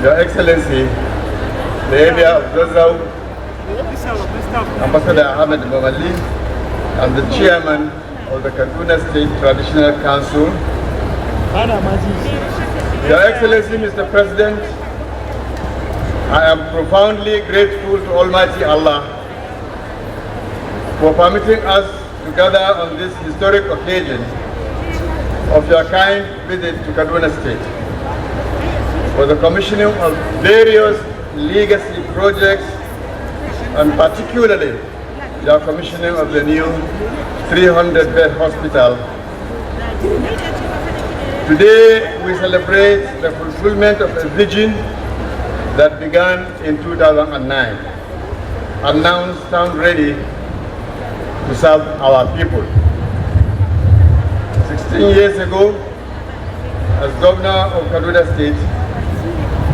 Your Excellency, the Emir of Zazzau, Ambassador Ahmed Mamali, and the Chairman of the Kaduna State Traditional Council. Your Excellency, Mr. President, I am profoundly grateful to Almighty Allah for permitting us to gather on this historic occasion of your kind visit to Kaduna State for the commissioning of various legacy projects, and particularly your commissioning of the new 300-bed hospital. Today we celebrate the fulfillment of a vision that began in 2009 and now stand ready to serve our people. 16 years ago, as Governor of Kaduna State,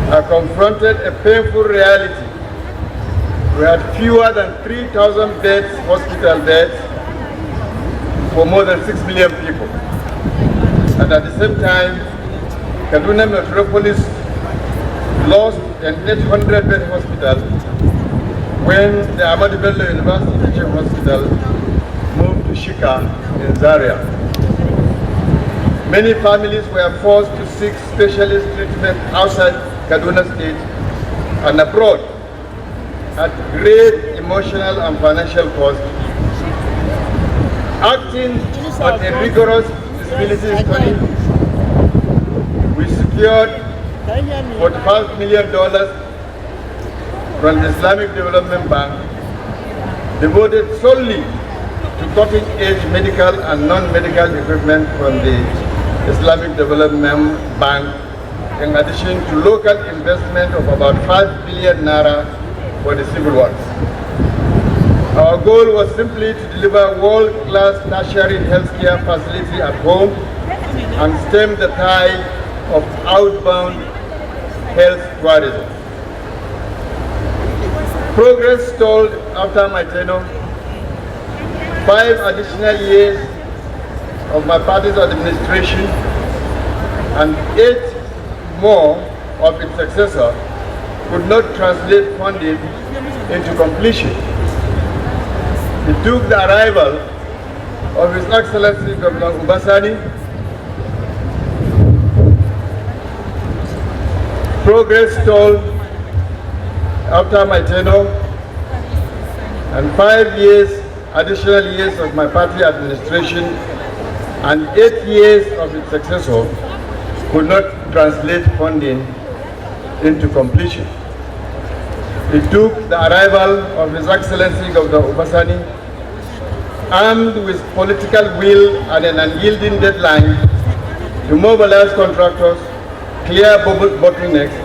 I confronted a painful reality. We had fewer than 3,000 beds, hospital beds, for more than 6 million people. And at the same time, Kaduna Metropolis lost an 800-bed hospital when the Ahmadu Bello University Teaching Hospital moved to Shika in Zaria. Many families were forced to seek specialist treatment outside Kaduna State and abroad at great emotional and financial cost. Acting on a rigorous feasibility study, we secured $45 million from the Islamic Development Bank, devoted solely to cutting-edge medical and non-medical equipment from the Islamic Development Bank, in addition to local investment of about 5 billion naira for the civil works. Our goal was simply to deliver world-class tertiary healthcare facility at home and stem the tide of outbound health tourism. Progress stalled after my tenure. 5 additional years of my party's administration and 8 more of its successor could not translate funding into completion. It took the arrival of His Excellency Governor Ubasani, progress stalled after my tenure, and 5 additional years of my party administration and 8 years of its successor could not translate funding into completion. It took the arrival of His Excellency Governor Ubasani, armed with political will and an unyielding deadline, to mobilize contractors, clear bottlenecks,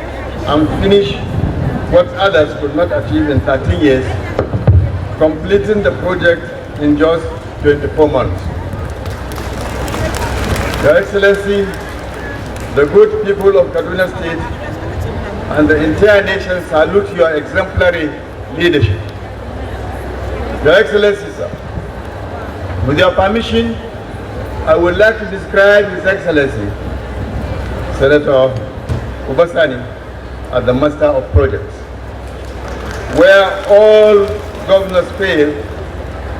and finish what others could not achieve in 13 years, completing the project in just 24 months. Your Excellency, the good people of Kaduna State and the entire nation salute your exemplary leadership. Your Excellency, sir, with your permission, I would like to describe His Excellency, Senator Ubasani, as the master of projects. Where all governors fail,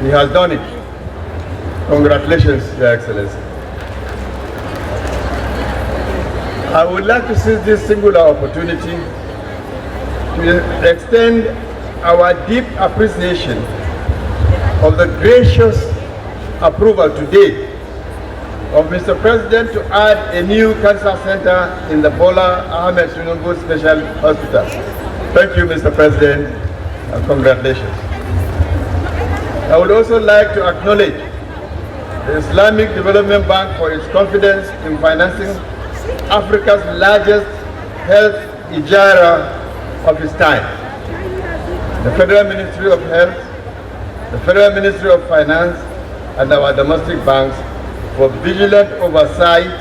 he has done it. Congratulations, Your Excellency. I would like to seize this singular opportunity to extend our deep appreciation of the gracious approval today of Mr. President to add a new cancer center in the Bola Ahmed Tinubu Special Hospital. Thank you, Mr. President, and congratulations. I would also like to acknowledge the Islamic Development Bank for its confidence in financing Africa's largest health ijara of its time. The Federal Ministry of Health, the Federal Ministry of Finance, and our domestic banks for vigilant oversight,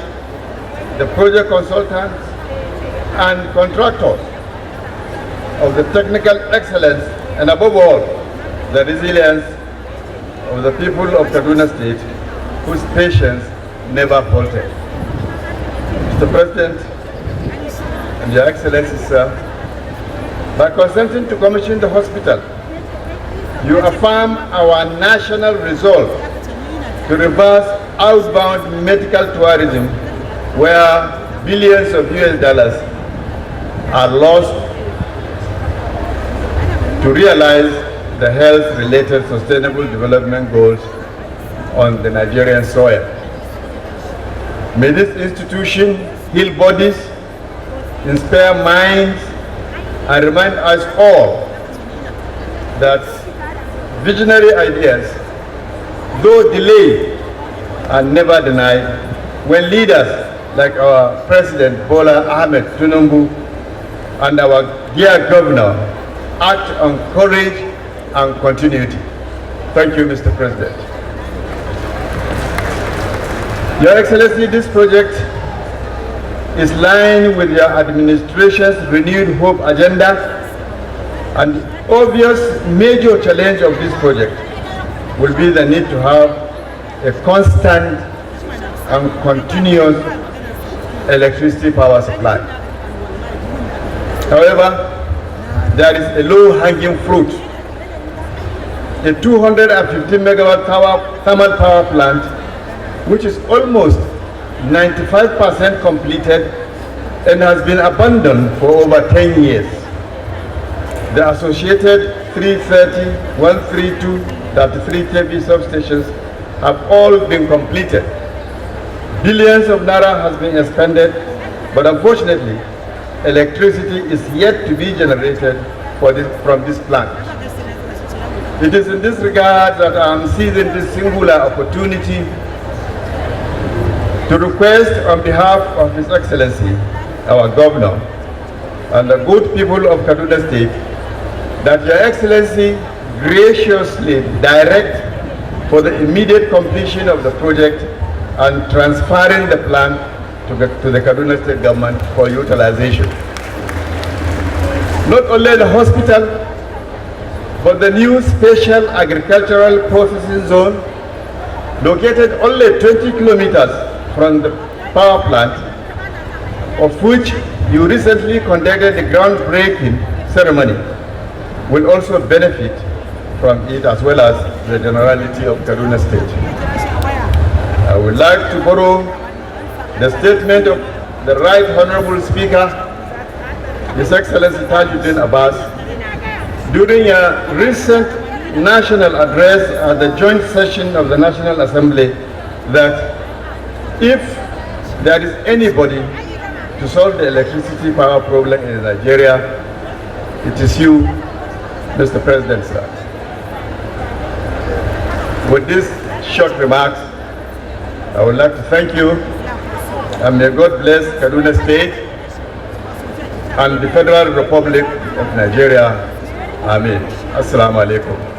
the project consultants and contractors of the technical excellence, and above all, the resilience of the people of Kaduna State, whose patience never faltered. Mr. President, and Your Excellency, sir, by consenting to commission the hospital, you affirm our national resolve to reverse outbound medical tourism where billions of US dollars are lost to realize the health-related sustainable development goals on the Nigerian soil. May this institution heal bodies, inspire minds, and remind us all that visionary ideas, though delayed, are never denied when leaders like our President Bola Ahmed Tinubu and our dear Governor act on courage and continuity. Thank you, Mr. President. Your Excellency, this project is in line with your administration's renewed hope agenda, and the obvious major challenge of this project will be the need to have a constant and continuous electricity power supply. However, there is a low-hanging fruit. A 250 megawatt thermal power plant, which is almost 95% completed and has been abandoned for over 10 years. The associated 330, 132, 33 kV substations have all been completed. Billions of naira has been expended, but unfortunately, electricity is yet to be generated from this plant. It is in this regard that I am seizing this singular opportunity to request on behalf of His Excellency, our Governor, and the good people of Kaduna State, that Your Excellency graciously direct for the immediate completion of the project and transferring the plant to the Kaduna State government for utilization. Not only the hospital, but the new special agricultural processing zone, located only 20 kilometers from the power plant, of which you recently conducted the groundbreaking ceremony, will also benefit from it, as well as the generality of Kaduna State. I would like to borrow the statement of the Right Honorable Speaker, His Excellency Tajuddin Abbas, during a recent national address at the joint session of the National Assembly, that if there is anybody to solve the electricity power problem in Nigeria, it is you, Mr. President, sir. With these short remarks, I would like to thank you, and may God bless Kaduna State and the Federal Republic of Nigeria. Amen. Assalamu alaikum.